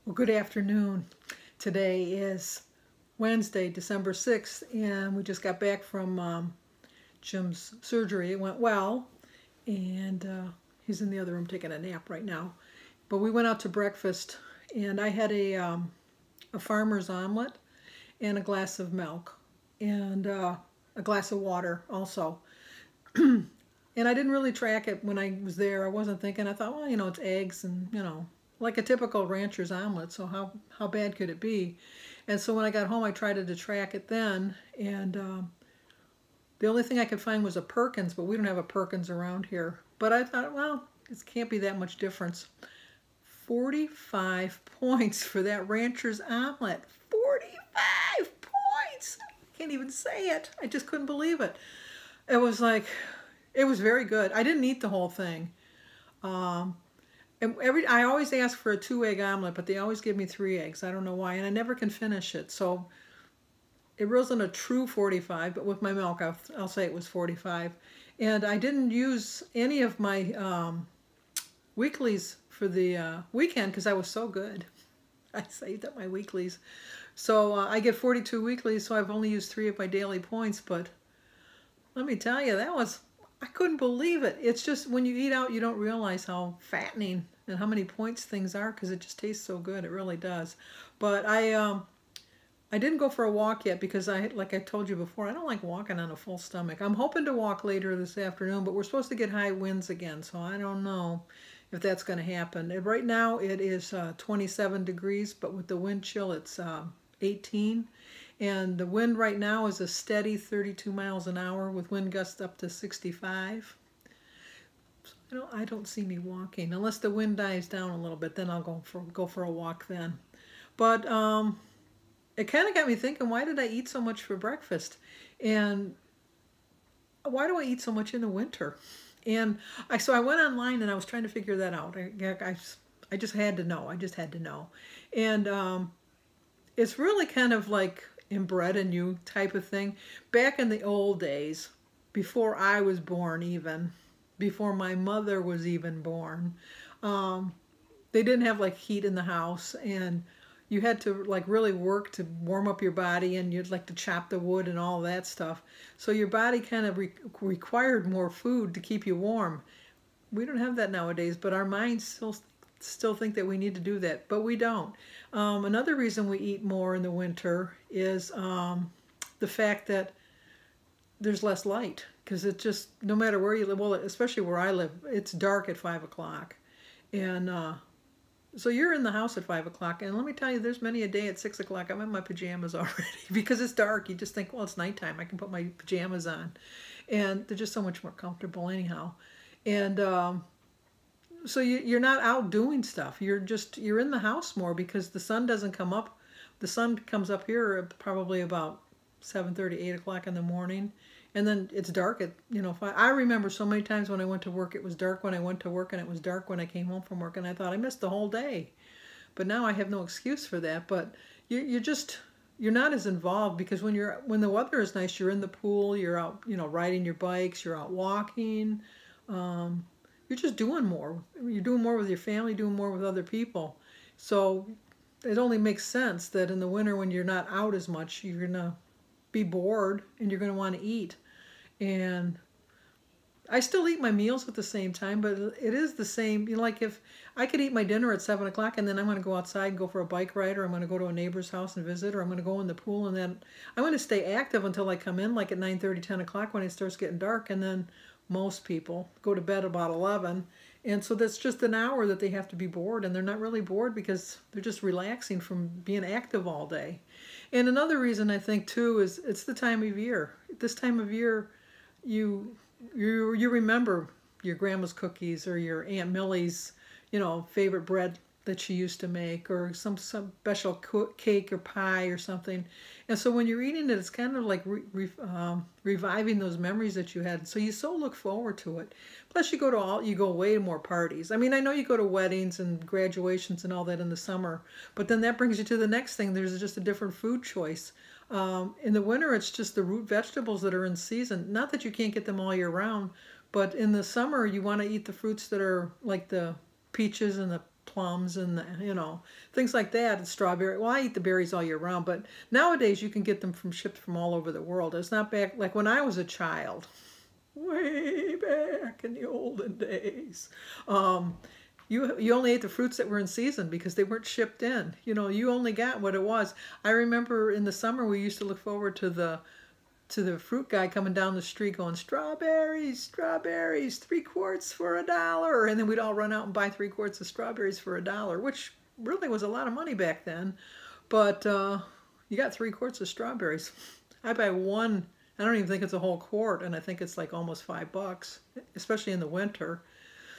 Well, good afternoon. Today is Wednesday, December 6th, and we just got back from Jim's surgery. It went well, and he's in the other room taking a nap right now. But we went out to breakfast, and I had a farmer's omelet and a glass of milk, and a glass of water also. And I didn't really track it when I was there. I wasn't thinking. I thought, well, it's eggs and, like a typical rancher's omelet, so how bad could it be? And so when I got home, I tried to track it then, and the only thing I could find was a Perkins, but we don't have a Perkins around here. But I thought, well, it can't be that much difference. 45 points for that rancher's omelet. 45 points! I can't even say it. I just couldn't believe it. It was very good. I didn't eat the whole thing. And I always ask for a 2-egg omelet, but they always give me 3 eggs. I don't know why, and I never can finish it. So it wasn't a true 45, but with my milk, I'll say it was 45. And I didn't use any of my weeklies for the weekend because I was so good. I saved up my weeklies. So I get 42 weeklies, so I've only used 3 of my daily points. But let me tell you, I couldn't believe it. It's just when you eat out, you don't realize how fattening and how many points things are because it just tastes so good. It really does. But I didn't go for a walk yet because like I told you before, I don't like walking on a full stomach. I'm hoping to walk later this afternoon, but we're supposed to get high winds again, so I don't know if that's going to happen. Right now it is 27 degrees, but with the wind chill it's 18. And the wind right now is a steady 32 miles an hour with wind gusts up to 65. So, I don't see me walking unless the wind dies down a little bit. Then I'll go for a walk then. But it kind of got me thinking, why did I eat so much for breakfast? And why do I eat so much in the winter? And so I went online and I was trying to figure that out. I just had to know. I just had to know. And it's really kind of like inbred in you type of thing. Back in the old days, before I was born even, before my mother was even born, they didn't have like heat in the house, and you had to like really work to warm up your body, and you'd like to chop the wood and all that stuff. So your body kind of required more food to keep you warm. We don't have that nowadays, but our minds still think that we need to do that, but we don't. Another reason we eat more in the winter is the fact that there's less light, because it just, no matter where you live, well, especially where I live, it's dark at 5 o'clock. And so you're in the house at 5 o'clock, and let me tell you, there's many a day at 6 o'clock I'm in my pajamas already because it's dark. You just think, well, it's nighttime. I can put my pajamas on. And they're just so much more comfortable anyhow. And so you're not out doing stuff. You're in the house more because the sun doesn't come up. The sun comes up here probably about 7:30, 8 o'clock in the morning. And then it's dark at, 5. I remember so many times when I went to work, it was dark when I went to work, and it was dark when I came home from work, and I thought I missed the whole day. But now I have no excuse for that. But you're not as involved because when the weather is nice, you're in the pool, you're out, riding your bikes, you're out walking. You're just doing more. You're doing more with your family, doing more with other people. So it only makes sense that in the winter when you're not out as much, you're going to be bored and you're going to want to eat. And I still eat my meals at the same time, but it is the same. Like if I could eat my dinner at 7 o'clock and then I'm going to go outside and go for a bike ride, or I'm going to go to a neighbor's house and visit, or I'm going to go in the pool, and then I'm going to stay active until I come in, like at 9:30, 10 o'clock when it starts getting dark, and then most people go to bed about 11. And so that's just an hour that they have to be bored, and they're not really bored because they're just relaxing from being active all day. And another reason I think too is it's the time of year. This time of year, you remember your grandma's cookies or your Aunt Millie's, favorite bread that she used to make, or some special cake or pie or something. And so when you're eating it, it's kind of like reviving those memories that you had. So you so look forward to it. Plus you go way to more parties. I mean, I know you go to weddings and graduations and all that in the summer, but then that brings you to the next thing. There's just a different food choice. In the winter, it's just the root vegetables that are in season. Not that you can't get them all year round, but in the summer, you want to eat the fruits that are like the peaches and the plums and things like that, and strawberry. Well, I eat the berries all year round, but nowadays you can get them shipped from all over the world. It's not back like when I was a child, way back in the olden days. You only ate the fruits that were in season because they weren't shipped in. You only got what it was. I remember in the summer we used to look forward to the fruit guy coming down the street going, strawberries, strawberries, 3 quarts for $1. And then we'd all run out and buy 3 quarts of strawberries for $1, which really was a lot of money back then. But you got 3 quarts of strawberries. I buy one, I don't even think it's a whole quart, and I think it's like almost $5, especially in the winter.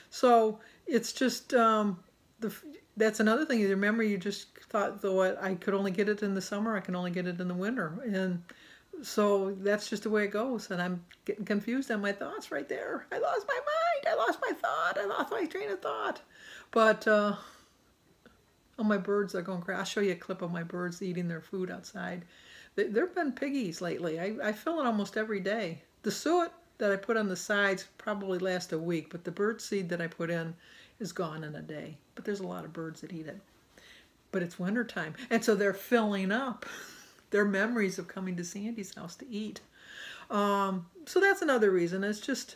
So it's just, that's another thing. You remember, you just thought, though, I could only get it in the summer, I can only get it in the winter. And so that's just the way it goes. And I'm getting confused on my thoughts right there. I lost my mind. I lost my thought. I lost my train of thought. But, oh, my birds are going crazy. I'll show you a clip of my birds eating their food outside. They've been piggies lately. I fill it almost every day. The suet that I put on the sides probably lasts a week, but the bird seed that I put in is gone in a day. But there's a lot of birds that eat it. But it's wintertime, and so they're filling up their memories of coming to Sandy's house to eat. So that's another reason. It's just,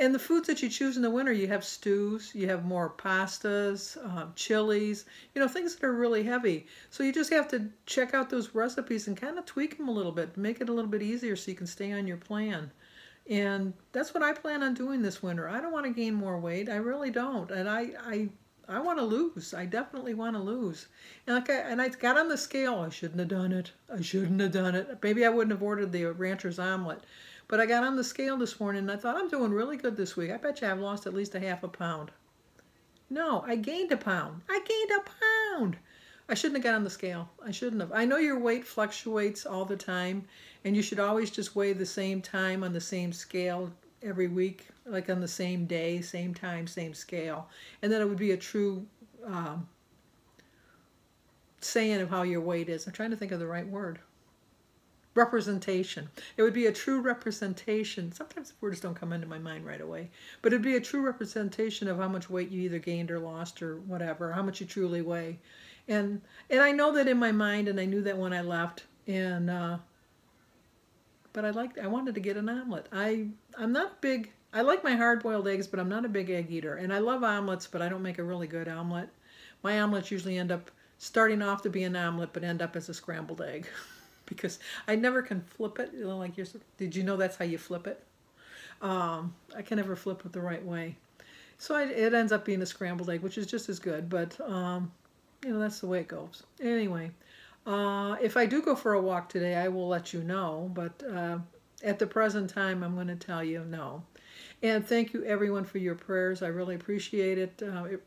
and the foods that you choose in the winter, you have stews, you have more pastas, chilies, things that are really heavy. So you just have to check out those recipes and kind of tweak them a little bit, make it a little bit easier so you can stay on your plan. And that's what I plan on doing this winter. I don't want to gain more weight. I really don't. And I want to lose. I definitely want to lose. And I got on the scale. I shouldn't have done it. I shouldn't have done it. Maybe I wouldn't have ordered the rancher's omelet. But I got on the scale this morning and I thought, I'm doing really good this week. I bet you I've lost at least a half a pound. No, I gained a pound. I gained a pound. I shouldn't have got on the scale. I shouldn't have. I know your weight fluctuates all the time, and you should always just weigh the same time on the same scale every week, like on the same day, same time, same scale. And then it would be a true saying of how your weight is. I'm trying to think of the right word. Representation. It would be a true representation. Sometimes the words don't come into my mind right away, but it'd be a true representation of how much weight you either gained or lost or whatever, how much you truly weigh. And I know that in my mind, and I knew that when I left. And but I wanted to get an omelet. I'm not big. I like my hard-boiled eggs, but I'm not a big egg eater. And I love omelets, but I don't make a really good omelet. My omelets usually end up starting off to be an omelet, but end up as a scrambled egg. Because I never can flip it. Did you know that's how you flip it? I can never flip it the right way. So it ends up being a scrambled egg, which is just as good. But, that's the way it goes. Anyway, if I do go for a walk today, I will let you know. But at the present time, I'm going to tell you no. And thank you, everyone, for your prayers. I really appreciate it.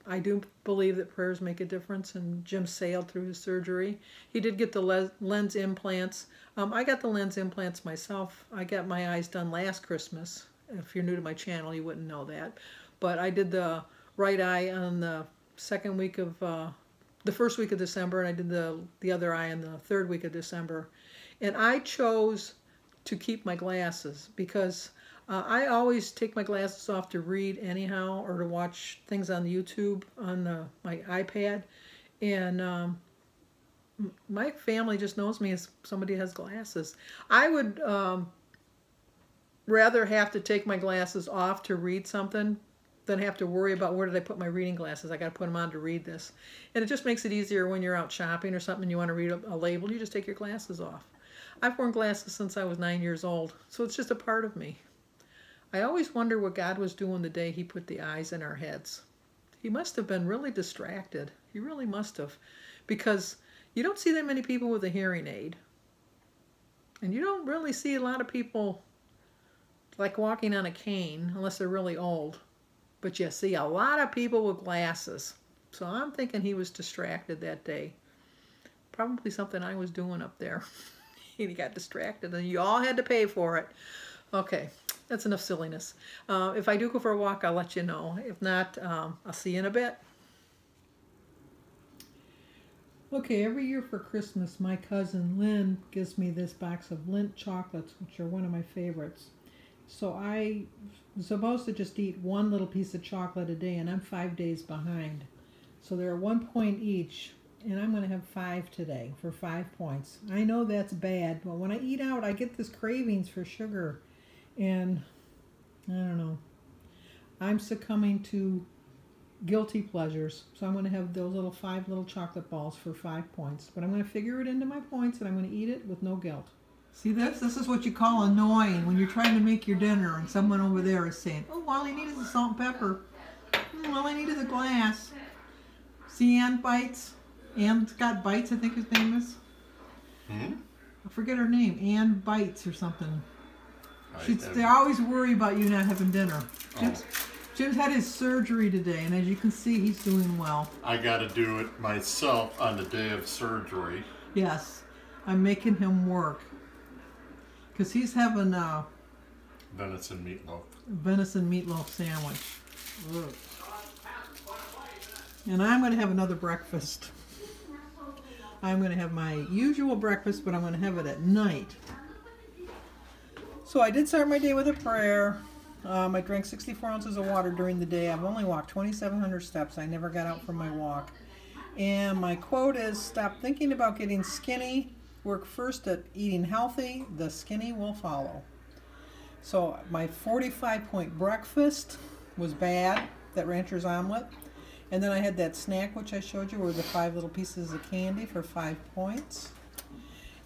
I do believe that prayers make a difference, and Jim sailed through his surgery. He did get the lens implants. I got the lens implants myself. I got my eyes done last Christmas. If you're new to my channel, you wouldn't know that. But I did the right eye on the first week of December, and I did the other eye on the third week of December. And I chose to keep my glasses because I always take my glasses off to read anyhow, or to watch things on YouTube on my iPad. And my family just knows me as somebody who has glasses. I would rather have to take my glasses off to read something than have to worry about where did I put my reading glasses. I got to put them on to read this. And it just makes it easier when you're out shopping or something and you want to read a label. You just take your glasses off. I've worn glasses since I was 9 years old, so it's just a part of me. I always wonder what God was doing the day he put the eyes in our heads. He must have been really distracted. He really must have. Because you don't see that many people with a hearing aid. And you don't really see a lot of people like walking on a cane unless they're really old. But you see a lot of people with glasses. So I'm thinking he was distracted that day. Probably something I was doing up there. He got distracted and you all had to pay for it. Okay. That's enough silliness. If I do go for a walk, I'll let you know. If not, I'll see you in a bit. Okay, every year for Christmas, my cousin Lynn gives me this box of Lindt chocolates, which are one of my favorites. So I'm supposed to just eat one little piece of chocolate a day, and I'm 5 days behind. So they're 1 point each. And I'm going to have 5 today for 5 points. I know that's bad, but when I eat out, I get this cravings for sugar. And I don't know. I'm succumbing to guilty pleasures. So I'm going to have those 5 little chocolate balls for 5 points. But I'm going to figure it into my points and I'm going to eat it with no guilt. See, this is what you call annoying when you're trying to make your dinner and someone over there is saying, oh, all I need is the salt and pepper. All I need is a glass. See, Ann bites. Ann got bites, I think his name is. I forget her name. Ann Bites or something. They always worry about you not having dinner. Jim's had his surgery today, and as you can see, he's doing well. I got to do it myself on the day of surgery. Yes, I'm making him work. Because he's having a venison meatloaf sandwich. Ugh. And I'm going to have another breakfast. I'm going to have my usual breakfast, but I'm going to have it at night. So I did start my day with a prayer. I drank 64 ounces of water during the day. I've only walked 2,700 steps. I never got out from my walk. And my quote is, stop thinking about getting skinny. Work first at eating healthy. The skinny will follow. So my 45-point breakfast was bad, that rancher's omelet. And then I had that snack, which I showed you, were the 5 little pieces of candy for 5 points.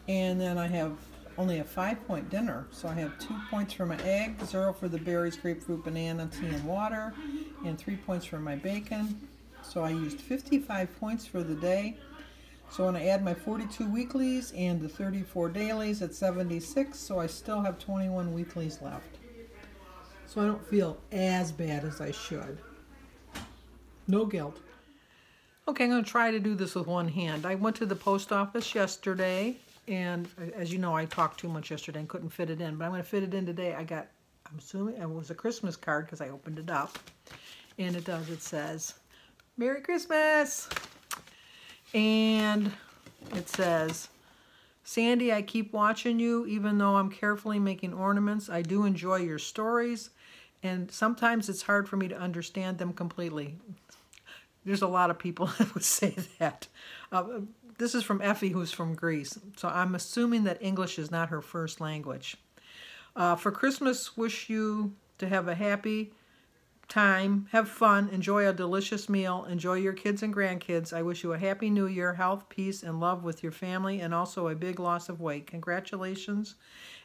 And then I have only a 5-point dinner. So I have 2 points for my egg, 0 for the berries, grapefruit, banana, tea, and water, and 3 points for my bacon. So I used 55 points for the day. So when I add my 42 weeklies and the 34 dailies at 76, so I still have 21 weeklies left. So I don't feel as bad as I should. No guilt. Okay, I'm going to try to do this with one hand. I went to the post office yesterday, and as you know, I talked too much yesterday and couldn't fit it in, but I'm going to fit it in today. I'm assuming it was a Christmas card because I opened it up, and it says, Merry Christmas! And it says, Sandy, I keep watching you, even though I'm carefully making ornaments. I do enjoy your stories, and sometimes it's hard for me to understand them completely. There's a lot of people that would say that. This is from Effie, who's from Greece. So I'm assuming that English is not her first language. For Christmas, wish you to have a happy time, have fun, enjoy a delicious meal, enjoy your kids and grandkids. I wish you a happy new year, health, peace, and love with your family, and also a big loss of weight. Congratulations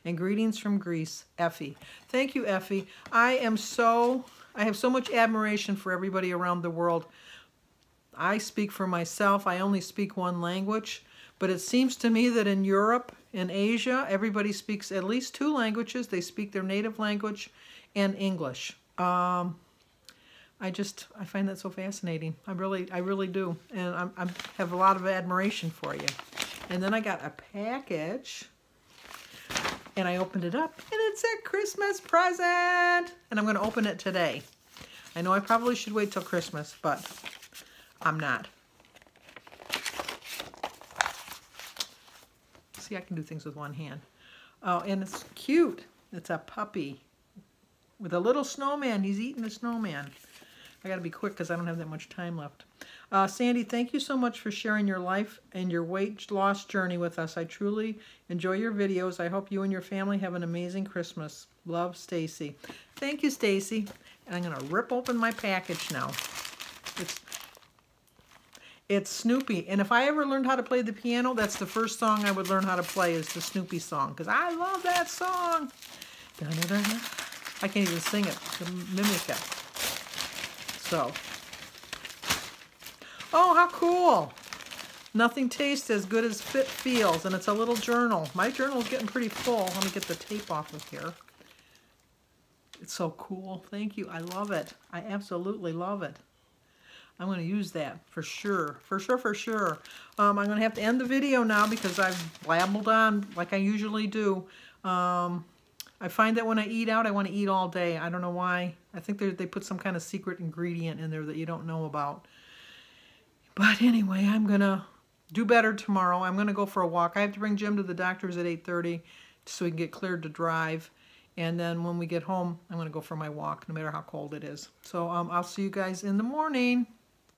and greetings from Greece, Effie. Thank you, Effie. I have so much admiration for everybody around the world. I speak for myself. I only speak one language, but it seems to me that in Europe, in Asia, everybody speaks at least 2 languages. They speak their native language and English. I find that so fascinating. I really do. And I have a lot of admiration for you. And then I got a package, and I opened it up, and it's a Christmas present. And I'm going to open it today. I know I probably should wait till Christmas, but I'm not. See, I can do things with one hand. Oh, and it's cute. It's a puppy with a little snowman. He's eating a snowman. I got to be quick because I don't have that much time left. Sandy, thank you so much for sharing your life and your weight loss journey with us. I truly enjoy your videos. I hope you and your family have an amazing Christmas. Love, Stacy. Thank you, Stacy. And I'm going to rip open my package now. It's Snoopy. And if I ever learned how to play the piano, that's the first song I would learn how to play, is the Snoopy song. Because I love that song. Da-da-da-da. I can't even sing it to mimic it. So. Oh, how cool. Nothing tastes as good as it feels. And it's a little journal. My journal's getting pretty full. Let me get the tape off of here. It's so cool. Thank you. I love it. I absolutely love it. I'm going to use that for sure. For sure. I'm going to have to end the video now because I've blabbled on like I usually do. I find that when I eat out, I want to eat all day. I don't know why. I think they put some kind of secret ingredient in there that you don't know about. But anyway, I'm going to do better tomorrow. I'm going to go for a walk. I have to bring Jim to the doctor's at 8:30 so he can get cleared to drive. And then when we get home, I'm going to go for my walk, no matter how cold it is. So I'll see you guys in the morning.